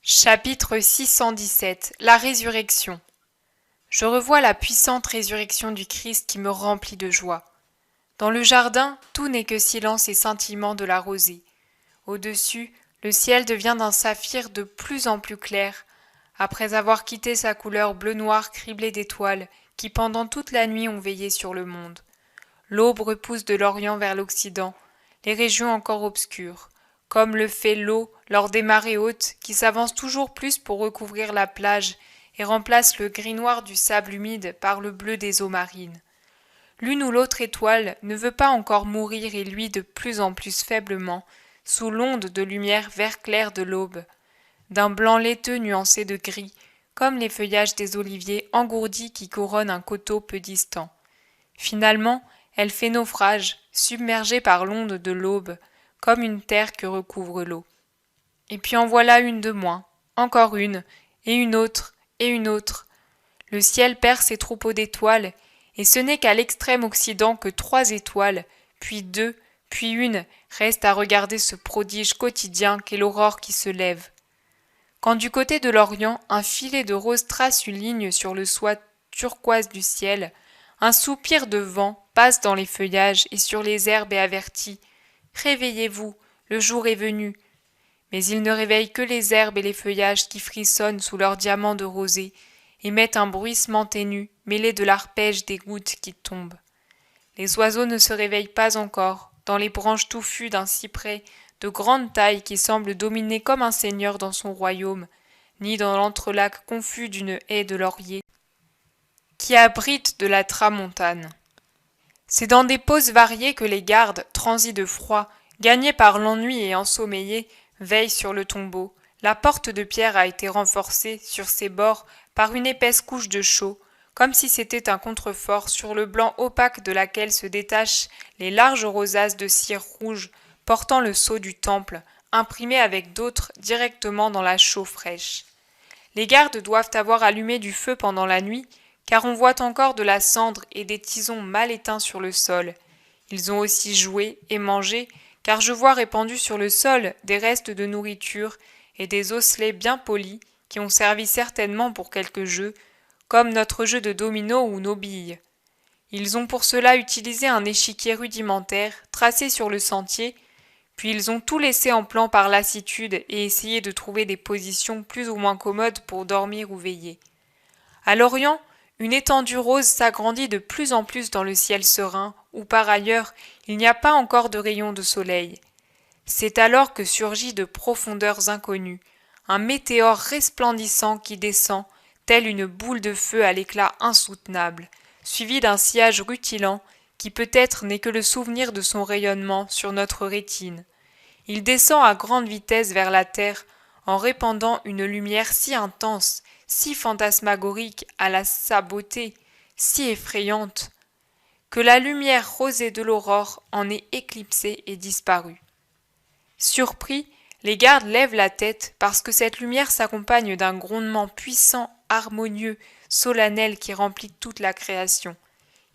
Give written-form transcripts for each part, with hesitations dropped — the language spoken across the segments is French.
Chapitre 617 La résurrection. Je revois la puissante résurrection du Christ qui me remplit de joie. Dans le jardin, tout n'est que silence et scintillement de la rosée. Au-dessus, le ciel devient d'un saphir de plus en plus clair, après avoir quitté sa couleur bleu-noir criblée d'étoiles qui pendant toute la nuit ont veillé sur le monde. L'aube repousse de l'Orient vers l'Occident, les régions encore obscures, comme le fait l'eau lors des marées hautes qui s'avancent toujours plus pour recouvrir la plage et remplacent le gris-noir du sable humide par le bleu des eaux marines. L'une ou l'autre étoile ne veut pas encore mourir et luit de plus en plus faiblement sous l'onde de lumière vert clair de l'aube, d'un blanc laiteux nuancé de gris, comme les feuillages des oliviers engourdis qui couronnent un coteau peu distant. Finalement, elle fait naufrage, submergée par l'onde de l'aube, comme une terre que recouvre l'eau. Et puis en voilà une de moins, encore une, et une autre, et une autre. Le ciel perd ses troupeaux d'étoiles, et ce n'est qu'à l'extrême occident que 3 étoiles, puis 2, puis une, restent à regarder ce prodige quotidien qu'est l'aurore qui se lève. Quand du côté de l'Orient, un filet de rose trace une ligne sur le soie turquoise du ciel, un soupir de vent passe dans les feuillages et sur les herbes et avertit « Réveillez-vous, le jour est venu !» Mais il ne réveille que les herbes et les feuillages qui frissonnent sous leurs diamants de rosée et mettent un bruissement ténu mêlé de l'arpège des gouttes qui tombent. Les oiseaux ne se réveillent pas encore, dans les branches touffues d'un cyprès de grande taille qui semble dominer comme un seigneur dans son royaume, ni dans l'entrelac confus d'une haie de lauriers qui abrite de la tramontane. C'est dans des poses variées que les gardes, transis de froid, gagnés par l'ennui et ensommeillés, veillent sur le tombeau. La porte de pierre a été renforcée, sur ses bords, par une épaisse couche de chaux, comme si c'était un contrefort sur le blanc opaque de laquelle se détachent les larges rosaces de cire rouge portant le sceau du temple, imprimé avec d'autres directement dans la chaux fraîche. Les gardes doivent avoir allumé du feu pendant la nuit, car on voit encore de la cendre et des tisons mal éteints sur le sol. Ils ont aussi joué et mangé, car je vois répandus sur le sol des restes de nourriture et des osselets bien polis qui ont servi certainement pour quelque jeu, comme notre jeu de domino ou nos billes. Ils ont pour cela utilisé un échiquier rudimentaire tracé sur le sentier, puis ils ont tout laissé en plan par lassitude et essayé de trouver des positions plus ou moins commodes pour dormir ou veiller. À l'Orient, une étendue rose s'agrandit de plus en plus dans le ciel serein, où par ailleurs il n'y a pas encore de rayons de soleil. C'est alors que surgit de profondeurs inconnues, un météore resplendissant qui descend, telle une boule de feu à l'éclat insoutenable, suivi d'un sillage rutilant qui peut-être n'est que le souvenir de son rayonnement sur notre rétine. Il descend à grande vitesse vers la terre en répandant une lumière si intense, si fantasmagorique à sa beauté, si effrayante, que la lumière rosée de l'aurore en est éclipsée et disparue. Surpris, les gardes lèvent la tête parce que cette lumière s'accompagne d'un grondement puissant, harmonieux, solennel qui remplit toute la création.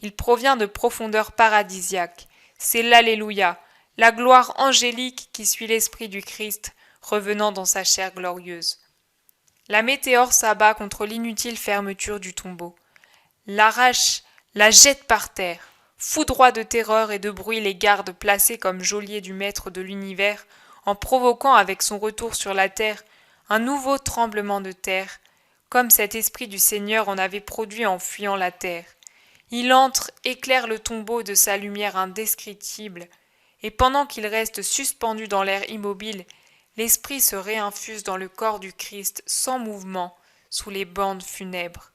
Il provient de profondeurs paradisiaques. C'est l'Alléluia, la gloire angélique qui suit l'esprit du Christ, revenant dans sa chair glorieuse. La météore s'abat contre l'inutile fermeture du tombeau. L'arrache, la jette par terre. Foudroie de terreur et de bruit les gardes placés comme geôliers du maître de l'univers, en provoquant avec son retour sur la terre un nouveau tremblement de terre, comme cet esprit du Seigneur en avait produit en fuyant la terre. Il entre, éclaire le tombeau de sa lumière indescriptible, et pendant qu'il reste suspendu dans l'air immobile, l'esprit se réinfuse dans le corps du Christ sans mouvement, sous les bandes funèbres.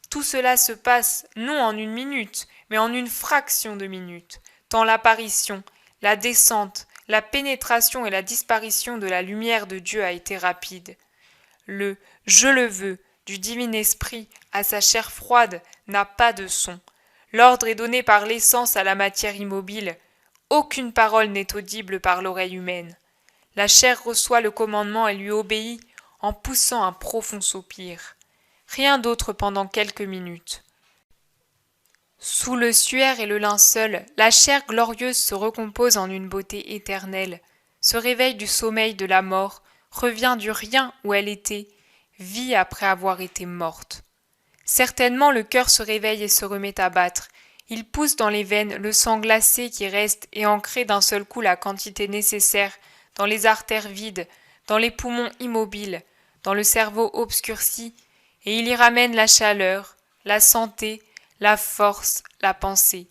Tout cela se passe non en une minute, mais en une fraction de minute, tant l'apparition, la descente, la pénétration et la disparition de la lumière de Dieu a été rapide. Le « je le veux » du divin esprit à sa chair froide n'a pas de son. L'ordre est donné par l'essence à la matière immobile. Aucune parole n'est audible par l'oreille humaine. La chair reçoit le commandement et lui obéit en poussant un profond soupir. Rien d'autre pendant quelques minutes. Sous le suaire et le linceul, la chair glorieuse se recompose en une beauté éternelle, se réveille du sommeil de la mort, revient du rien où elle était, vit après avoir été morte. Certainement le cœur se réveille et se remet à battre. Il pousse dans les veines le sang glacé qui reste et en crée d'un seul coup la quantité nécessaire dans les artères vides, dans les poumons immobiles, dans le cerveau obscurci, et il y ramène la chaleur, la santé, la force, la pensée.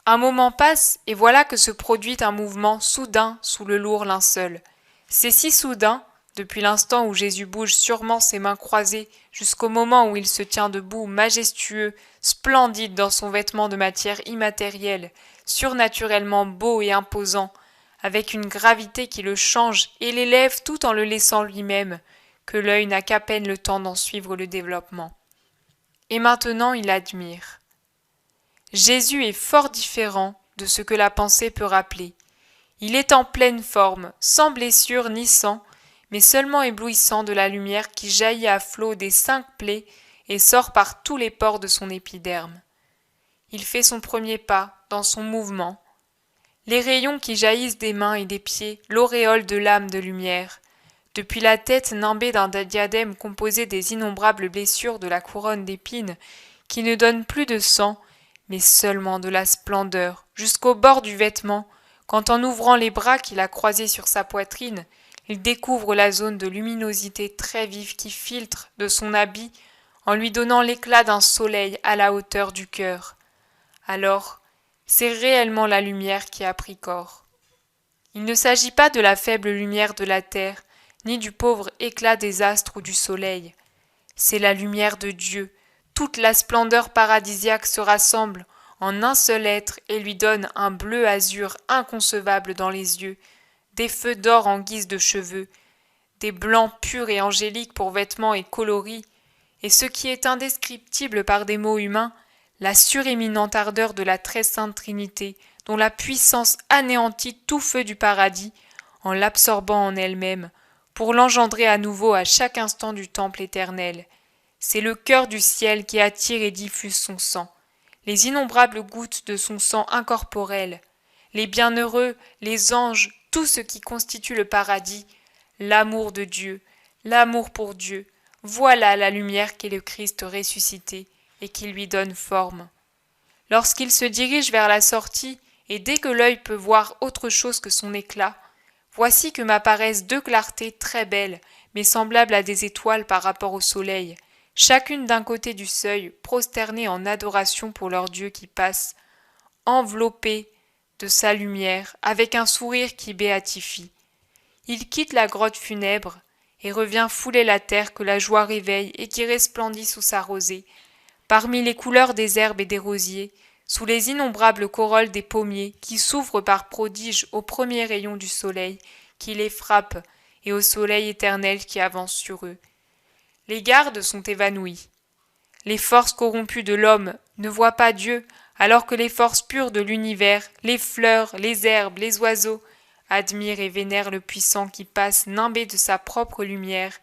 Un moment passe, et voilà que se produit un mouvement soudain sous le lourd linceul. C'est si soudain, depuis l'instant où Jésus bouge sûrement ses mains croisées jusqu'au moment où il se tient debout, majestueux, splendide dans son vêtement de matière immatérielle, surnaturellement beau et imposant, avec une gravité qui le change et l'élève tout en le laissant lui-même, que l'œil n'a qu'à peine le temps d'en suivre le développement. Et maintenant il admire. Jésus est fort différent de ce que la pensée peut rappeler. Il est en pleine forme, sans blessure ni sang, mais seulement éblouissant de la lumière qui jaillit à flot des 5 plaies et sort par tous les pores de son épiderme. Il fait son premier pas dans son mouvement. Les rayons qui jaillissent des mains et des pieds l'auréolent de lames de lumière. Depuis la tête nimbée d'un diadème composé des innombrables blessures de la couronne d'épines, qui ne donne plus de sang, mais seulement de la splendeur, jusqu'au bord du vêtement, quand en ouvrant les bras qu'il a croisés sur sa poitrine, il découvre la zone de luminosité très vive qui filtre de son habit en lui donnant l'éclat d'un soleil à la hauteur du cœur. Alors, c'est réellement la lumière qui a pris corps. Il ne s'agit pas de la faible lumière de la terre, ni du pauvre éclat des astres ou du soleil. C'est la lumière de Dieu. Toute la splendeur paradisiaque se rassemble en un seul être et lui donne un bleu azur inconcevable dans les yeux, des feux d'or en guise de cheveux, des blancs purs et angéliques pour vêtements et coloris, et ce qui est indescriptible par des mots humains, la suréminente ardeur de la très sainte Trinité, dont la puissance anéantit tout feu du paradis, en l'absorbant en elle-même, pour l'engendrer à nouveau à chaque instant du temple éternel. C'est le cœur du ciel qui attire et diffuse son sang, les innombrables gouttes de son sang incorporel, les bienheureux, les anges, tout ce qui constitue le paradis, l'amour de Dieu, l'amour pour Dieu, voilà la lumière qu'est le Christ ressuscité et qui lui donne forme. Lorsqu'il se dirige vers la sortie, et dès que l'œil peut voir autre chose que son éclat, voici que m'apparaissent 2 clartés très belles, mais semblables à des étoiles par rapport au soleil, chacune d'un côté du seuil, prosternées en adoration pour leur Dieu qui passe, enveloppées de sa lumière, avec un sourire qui béatifie. Il quitte la grotte funèbre et revient fouler la terre que la joie réveille et qui resplendit sous sa rosée, parmi les couleurs des herbes et des rosiers, sous les innombrables corolles des pommiers qui s'ouvrent par prodige aux premiers rayons du soleil qui les frappe et au soleil éternel qui avance sur eux. Les gardes sont évanouis. Les forces corrompues de l'homme ne voient pas Dieu, alors que les forces pures de l'univers, les fleurs, les herbes, les oiseaux, admirent et vénèrent le puissant qui passe nimbé de sa propre lumière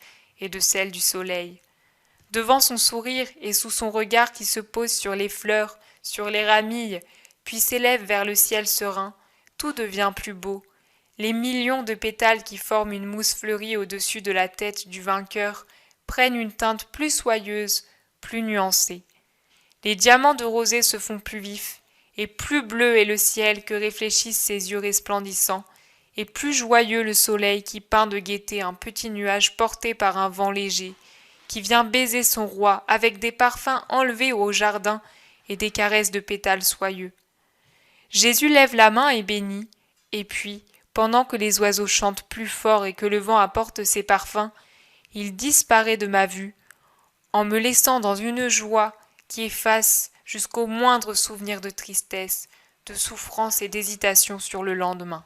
et de celle du soleil. Devant son sourire et sous son regard qui se pose sur les fleurs, sur les ramilles, puis s'élève vers le ciel serein, tout devient plus beau. Les millions de pétales qui forment une mousse fleurie au-dessus de la tête du vainqueur prennent une teinte plus soyeuse, plus nuancée. Les diamants de rosée se font plus vifs, et plus bleu est le ciel que réfléchissent ses yeux resplendissants, et plus joyeux le soleil qui peint de gaieté un petit nuage porté par un vent léger, qui vient baiser son roi avec des parfums enlevés au jardin et des caresses de pétales soyeux. Jésus lève la main et bénit, et puis, pendant que les oiseaux chantent plus fort et que le vent apporte ses parfums, il disparaît de ma vue, en me laissant dans une joie qui efface jusqu'au moindre souvenir de tristesse, de souffrance et d'hésitation sur le lendemain.